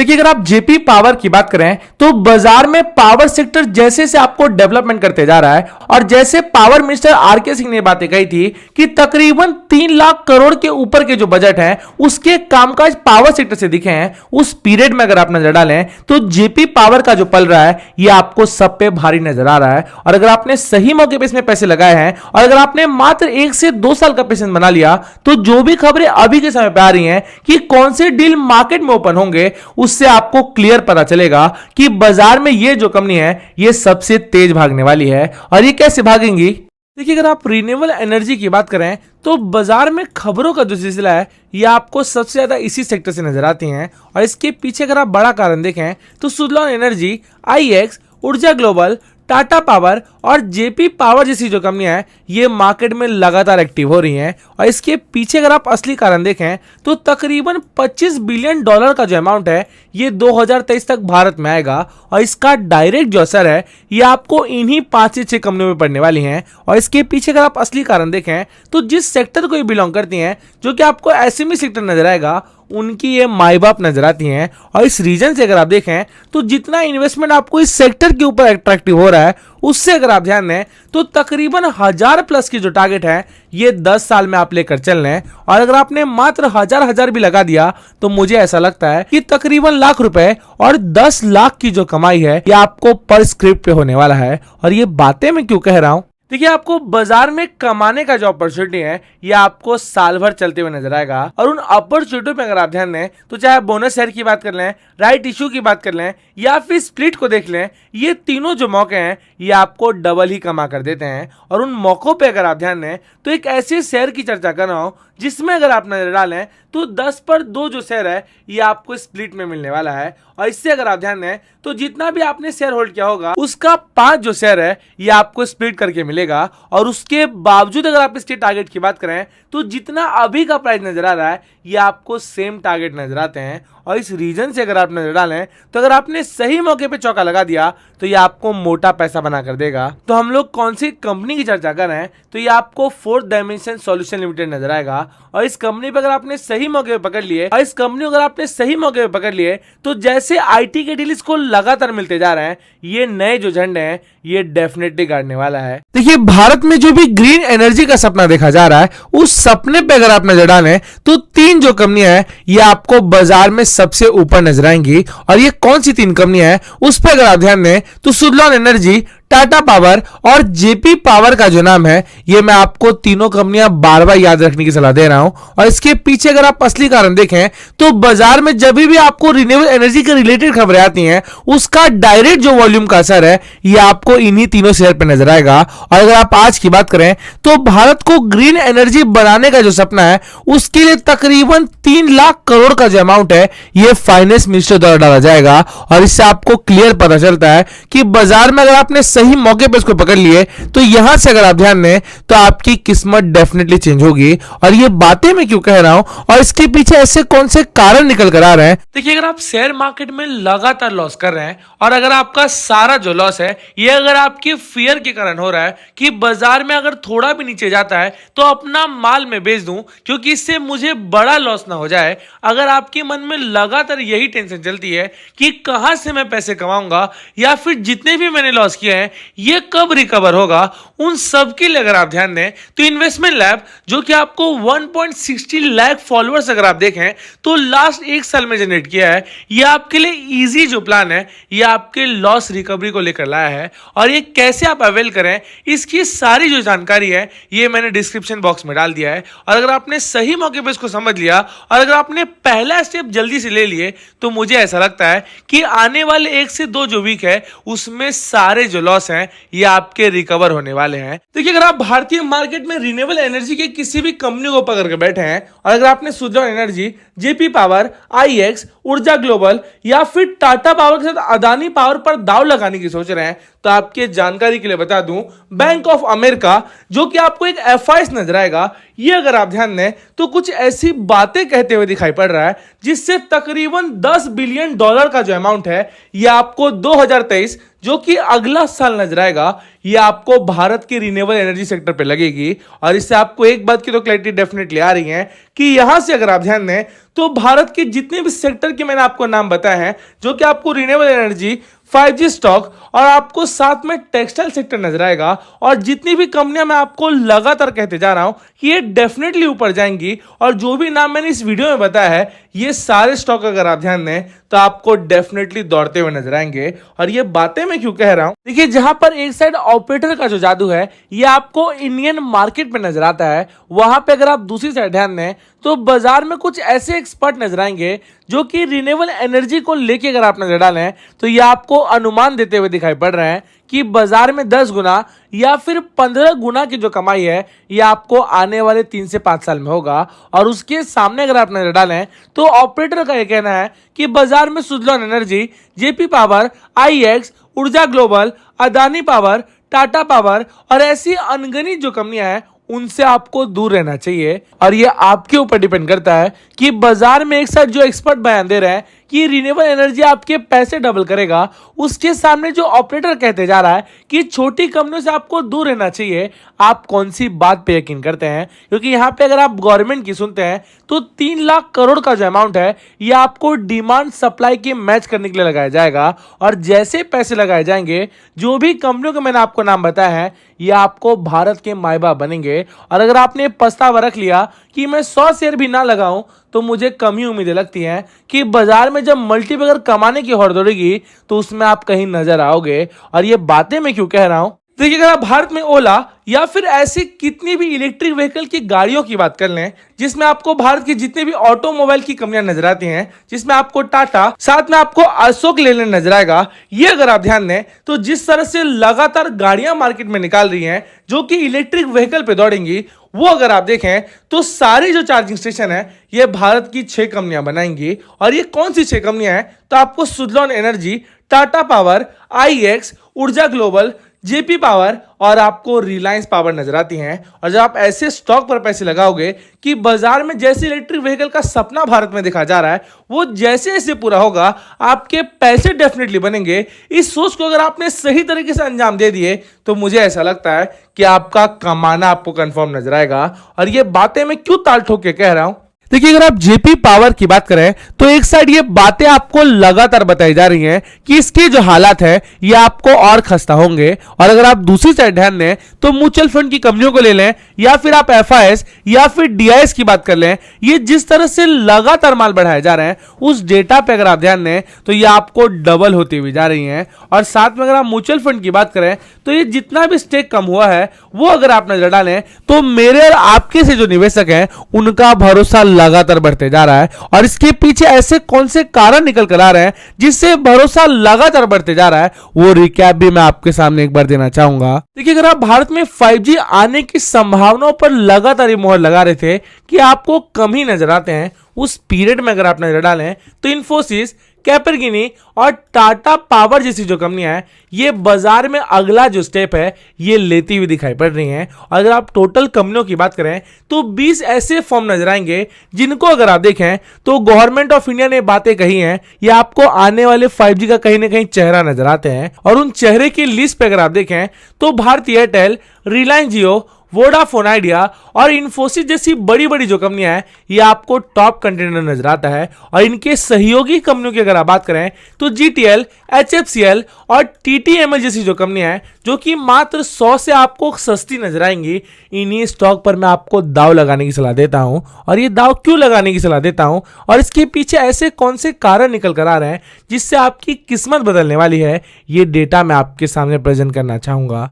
देखिए अगर आप जेपी पावर की बात करें तो बाजार में पावर सेक्टर जैसे से आपको डेवलपमेंट करते जा रहा है और जैसे पावर मिनिस्टर आरके सिंह ने बातें कही थी कि तकरीबन 3 लाख करोड़ के ऊपर के जो बजट है उसके कामकाज पावर सेक्टर से दिखे हैं, उस पीरियड में अगर आप नजर डालें तो जेपी पावर का जो पल रहा है ये आपको सब पे भारी नजर आ रहा है। और अगर आपने सही मौके पे इसमें पैसे लगाए हैं और अगर आपने मात्र 1 से 2 साल का पेशेंस बना लिया तो जो भी खबरें अभी के समय पे आ रही हैं कि कौन से डील मार्केट में ओपन होंगे उससे आपको क्लियर पता चलेगा कि बाजार में ये जो कंपनी है ये सबसे तेज भागने वाली है। और ये कैसे भागेंगी? देखिए अगर आप रिन्यूएबल एनर्जी की बात करें तो बाजार में खबरों का जो सिलसिला है ये आपको सबसे ज्यादा इसी सेक्टर से नजर आती हैं। और इसके पीछे अगर आप बड़ा कारण देखें तो सुज़लॉन एनर्जी, आईएक्स, ऊर्जा ग्लोबल, टाटा पावर और जेपी पावर जैसी जो कंपनियां हैं ये मार्केट में लगातार एक्टिव हो रही हैं। और इसके पीछे अगर आप असली कारण देखें तो तकरीबन $25 बिलियन का जो अमाउंट है ये 2023 तक भारत में आएगा और इसका डायरेक्ट जो असर है ये आपको इन्हीं 5 से 6 कंपनियों में पड़ने वाली हैं। और इसके पीछे अगर आप असली कारण देखें तो जिस सेक्टर को ये बिलोंग करती हैं जो कि आपको एसएमई सेक्टर नजर आएगा उनकी ये माई बाप नजर आती हैं। और इस रीजन से अगर आप देखें तो जितना इन्वेस्टमेंट आपको इस सेक्टर के ऊपर अट्रैक्टिव हो रहा है उससे अगर आप ध्यान दें तो तकरीबन 1000 प्लस की जो टारगेट है ये 10 साल में आप लेकर चल रहे हैं। और अगर आपने मात्र हजार भी लगा दिया तो मुझे ऐसा लगता है कि तकरीबन लाख रुपए और 10 लाख की जो कमाई है ये आपको पर स्क्रिप्ट पे होने वाला है। और ये बातें मैं क्यों कह रहा हूं? देखिए आपको बाजार में कमाने का जो अपॉर्चुनिटी है ये आपको साल भर चलते हुए नजर आएगा। और उन अपॉर्चुनिटियों पे अगर आप ध्यान दें तो चाहे बोनस शेयर की बात कर लें, राइट इशू की बात कर लें या फिर स्प्लिट को देख लें, ये तीनों जो मौके हैं ये आपको डबल ही कमा कर देते हैं। और उन मौकों पे अगर आप ध्यान दें तो एक ऐसे शेयर की चर्चा कर रहा हूं जिसमें अगर आप नजर डालें तो 10 पर 2 जो शेयर है ये आपको स्प्लिट में मिलने वाला है। और इससे अगर आप ध्यान दें तो जितना भी आपने शेयर होल्ड किया होगा उसका 5 जो शेयर है ये आपको स्प्लिट करके मिलेगा। और उसके बावजूद अगर आप इसके टारगेट की बात करें तो जितना अभी का प्राइस नजर आ रहा है ये आपको सेम टारगेट नजर आते हैं। और इस रीजन से अगर आप नजर डालें तो अगर आपने सही मौके पे चौका लगा दिया तो ये आपको मोटा पैसा बना कर देगा। तो हम लोग कौन सी कंपनी की चर्चा कर रहे हैं तो ये आपको 4th डायमेंशन सॉल्यूशन लिमिटेड नजर आएगा। और इस कंपनी पे अगर आपने सही मौके पे पकड़ लिए और इस कंपनी को अगर आपने सही मौके पे पकड़ लिए तो जैसे आईटी के डील इसको लगातार मिलते जा रहे हैं ये नए जो झंडे हैं ये डेफिनेटली गाड़ने वाला है। देखिए भारत में जो भी ग्रीन एनर्जी का सपना देखा जा रहा है उस सपने पे अगर आप नजर डालें तो 3 जो कंपनियां हैं ये आपको बाजार में सबसे ऊपर नजर आएंगी। और ये कौन सी 3 कंपनियां हैं उस पर अगर आप ध्यान दें तो सुज़लॉन एनर्जी, टाटा पावर और जेपी पावर का जो नाम है ये मैं आपको तीनों कंपनियां बार बार याद रखने की सलाह दे रहा हूं। और इसके पीछे अगर आप असली कारण देखें तो बाजार में जब भी आपको रिन्यूएबल एनर्जी के रिलेटेड खबरें आती हैं उसका डायरेक्ट जो वॉल्यूम का असर है ये आपको इन्हीं तीनों शेयर पे नजर आएगा। और अगर आप आज की बात करें तो भारत को ग्रीन एनर्जी बनाने का जो सपना है उसके लिए तकरीबन 3 लाख करोड़ का जो अमाउंट है ये फाइनेंस मिनिस्टर द्वारा डाला जाएगा। और इससे आपको क्लियर पता चलता है कि बाजार में अगर आपने सही मौके पे इसको पकड़ लिए तो यहां से अगर आप ध्यान दें तो आपकी किस्मत डेफिनेटली चेंज होगी। और ये बातें मैं क्यों कह रहा हूं और इसके पीछे ऐसे कौन से कारण निकल कर आ रहे हैं? देखिए अगर आप शेयर मार्केट में लगातार लॉस कर रहे हैं और अगर आपका सारा जो लॉस है ये अगर आपके फियर के कारण हो रहा है कि बाजार में अगर थोड़ा भी नीचे जाता है तो अपना माल मैं बेच दूं क्योंकि इससे मुझे बड़ा लॉस ना हो जाए, अगर आपके मन में लगातार यही टेंशन चलती है कि कहां से मैं पैसे कमाऊंगा या फिर जितने भी मैंने लॉस किए हैं ये कब रिकवर होगा, उन सब के लिए अगर आप ध्यान दें तो इन्वेस्टमेंट लैब जो कि आपको 1.60 लाख फॉलोअर्स अगर आप देखें तो लास्ट 1 साल में जनरेट किया है, ये आपके लिए इजी जो प्लान है ये आपके लॉस रिकवरी को लेकर लाया है। और ये कैसे आप अवेल करें इसकी सारी जो जानकारी है ये मैंने डिस्क्रिप्शन बॉक्स में डाल दिया है। और अगर आपने सही मौके पर इसको समझ लिया और अगर आपने पहला स्टेप जल्दी से ले लिए तो मुझे ऐसा लगता है कि आने वाले 1 से 2 जो वीक है उसमें सारे जो लॉस हैं ये आपके रिकवर होने वाले हैं। देखिए अगर आप भारतीय मार्केट में रिन्यूएबल एनर्जी के किसी भी कंपनी को पकड़ कर बैठे हैं और अगर आपने सुज़लॉन एनर्जी, जेपी पावर, आईएक्स, ऊर्जा ग्लोबल या फिर टाटा पावर के साथ अदानी पावर पर दाव लगाने की सोच रहे हैं तो आपके जानकारी के लिए बता दूं बैंक ऑफ अमेरिका जो कि आपको एक एफआईएस नजर आएगा ये अगर आप ध्यान दें तो कुछ ऐसी बातें कहते हुए दिखाई पड़ रहा है जिससे तकरीबन $10 बिलियन का जो अमाउंट है ये आपको 2023 जो कि अगला साल नजर आएगा ये आपको भारत के रिन्यूएबल एनर्जी सेक्टर पे लगेगी। और इससे आपको एक बात की तो क्लैरिटी डेफिनेटली आ रही है कि यहां से अगर आप ध्यान दें तो भारत के जितने भी सेक्टर के मैंने आपको नाम बताए हैं, जो कि आपको रिन्यूएबल एनर्जी, 5G स्टॉक और आपको साथ में टेक्सटाइल सेक्टर नजर आएगा। और जितनी भी कंपनियां मैं आपको लगातार कहते जा रहा हूं कि ये डेफिनेटली ऊपर जाएंगी, और जो भी नाम मैंने इस वीडियो में बताया है ये सारे स्टॉक अगर आप ध्यान दें तो आपको डेफिनेटली दौड़ते हुए नजर आएंगे। और ये बातें मैं क्यों कह रहा हूं, देखिए जहां पर एक साइड ऑपरेटर का जो जादू है ये आपको इंडियन मार्केट में नजर आता है, वहां पे अगर आप दूसरी साइड ध्यान दें तो बाजार में कुछ ऐसे एक्सपर्ट नजर आएंगे जो कि रिन्यूएबल एनर्जी को लेके अगर आप नजर डालें तो ये आपको अनुमान देते हुए दिखाई पड़ रहे हैं कि बाजार में 10 गुना या फिर 15 गुना की जो कमाई है ये आपको आने वाले 3 से 5 साल में होगा। और उसके सामने अगर आप नजर डालें तो ऑपरेटर का यह कहना है कि बाजार में सुज़लॉन एनर्जी, जेपी पावर, आईएक्स, ऊर्जा global, Adani power, Tata power और ऐसी अनगिनत जो कंपनियां हैं उनसे आपको दूर रहना चाहिए। और ये आपके ऊपर डिपेंड करता है कि बाजार में एक साथ जो एक्सपर्ट बयान दे रहे हैं कि रिन्यूएबल एनर्जी आपके पैसे डबल करेगा, उसके सामने जो ऑपरेटर कहते जा रहा है कि छोटी कंपनियों से आपको दूर रहना चाहिए, आप कौन सी बात पे यकीन करते हैं? क्योंकि यहां पे अगर आप गवर्नमेंट की सुनते हैं तो 3 लाख करोड़ का जो अमाउंट है ये आपको डिमांड सप्लाई के मैच करने के लिए लगाया जाएगा। और जैसे पैसे लगाए जाएंगे, जो भी कंपनियों के मैंने आपको नाम बताया है ये आपको भारत के माई बाप बनेंगे। और अगर आपने पछतावा रख लिया कि मैं 100 शेयर भी ना लगाऊं तो मुझे कम ही उम्मीदें लगती हैं कि बाजार में जब मल्टीबैगर कमाने की होड़ दौड़ेगी तो उसमें आप कहीं नजर आओगे। और ये बातें मैं क्यों कह रहा हूं, देखिए अगर आप भारत में ओला या फिर ऐसी कितनी भी इलेक्ट्रिक व्हीकल की गाड़ियों की बात कर लें, जिसमें आपको भारत की जितने भी ऑटोमोबाइल की कंपनियां नजर आती हैं, जिसमें आपको टाटा, साथ में आपको अशोक लेलैंड नजर आएगा, ये अगर आप ध्यान दें तो जिस तरह से लगातार गाड़ियां मार्केट में निकाल रही हैं जो कि इलेक्ट्रिक व्हीकल पे दौड़ेंगी, वो अगर आप देखें तो सारी जो चार्जिंग स्टेशन है ये भारत की 6 कंपनियां बनाएंगी। और ये कौन सी 6 कंपनियां हैं, तो आपको सुज़लॉन एनर्जी, टाटा पावर, आईएक्स, ऊर्जा ग्लोबल, जेपी पावर और आपको रिलायंस पावर नजर आती हैं। और जब आप ऐसे स्टॉक पर पैसे लगाओगे कि बाजार में जैसे इलेक्ट्रिक व्हीकल का सपना भारत में देखा जा रहा है वो जैसे जैसे पूरा होगा आपके पैसे डेफिनेटली बनेंगे। इस सोच को अगर आपने सही तरीके से अंजाम दे दिए तो मुझे ऐसा लगता है कि आपका कमाना आपको कंफर्म नजर आएगा। और ये बातें मैं क्यों ताल ठोक के कह रहा हूं, देखिए अगर आप जेपी पावर की बात करें तो एक साइड ये बातें आपको लगातार बताई जा रही हैं कि इसके जो हालात है ये आपको और खस्ता होंगे। और अगर आप दूसरी साइड ध्यान दें तो म्यूचुअल फंड की कंपनियों को ले लें या फिर आप एफआईएस या फिर डीआईएस की बात कर लें, ये जिस तरह से लगातार माल बढ़ाए जा रहे हैं उस डेटा पे अगर आप ध्यान दें तो ये आपको डबल होती हुई जा रही हैं। और साथ में अगर आप म्यूचुअल फंड की बात करें तो ये जितना भी स्टेक कम हुआ है वो अगर आप नजर डालें तो मेरे और आपके से जो निवेशक हैं उनका भरोसा लगातार बढ़ते जा रहा है। और इसके पीछे ऐसे कौन से कारण निकल कर आ रहे हैं जिससे भरोसा लगातार बढ़ते जा रहा है, वो रिकैप भी मैं आपके सामने एक बार देना चाहूंगा। देखिए अगर आप भारत में 5G आने की संभावनाओं पर लगातार ये मोहर लगा रहे थे कि आपको कम ही नजर आते हैं, उस पीरियड में अगर आप नजर डालें तो इन्फोसिस, कैपेरगिनी और टाटा पावर जैसी जो कंपनियां हैं ये बाजार में अगला जो स्टेप है ये लेती हुई दिखाई पड़ रही हैं। और अगर आप टोटल कंपनियों की बात करें तो 20 ऐसे फॉर्म नजर आएंगे जिनको अगर आप देखें तो गवर्नमेंट ऑफ इंडिया ने बातें कही हैं, ये आपको आने वाले 5G का कहीं ना कहीं चेहरा नजर आते हैं। और उन चेहरे की लिस्ट पे अगर आप देखें तो भारती एयरटेल, रिलायंस जियो, वोडाफोन आइडिया और इन्फोसिस जैसी बड़ी बड़ी जो कंपनियां हैं ये आपको टॉप कंटेंडर नजर आता है। और इनके सहयोगी कंपनियों की अगर आप बात करें तो जीटीएल, एचएफसीएल और टीटीएमएल जैसी जो कंपनियां हैं जो कि मात्र 100 से आपको सस्ती नजर आएंगी, इन्हीं स्टॉक पर मैं आपको दाव लगाने की सलाह देता हूं। और ये दाव क्यों लगाने की सलाह देता हूं और इसके पीछे ऐसे कौन से कारण निकल कर आ रहे हैं जिससे आपकी किस्मत बदलने वाली है, ये डेटा मैं आपके सामने प्रेजेंट करना चाहूंगा।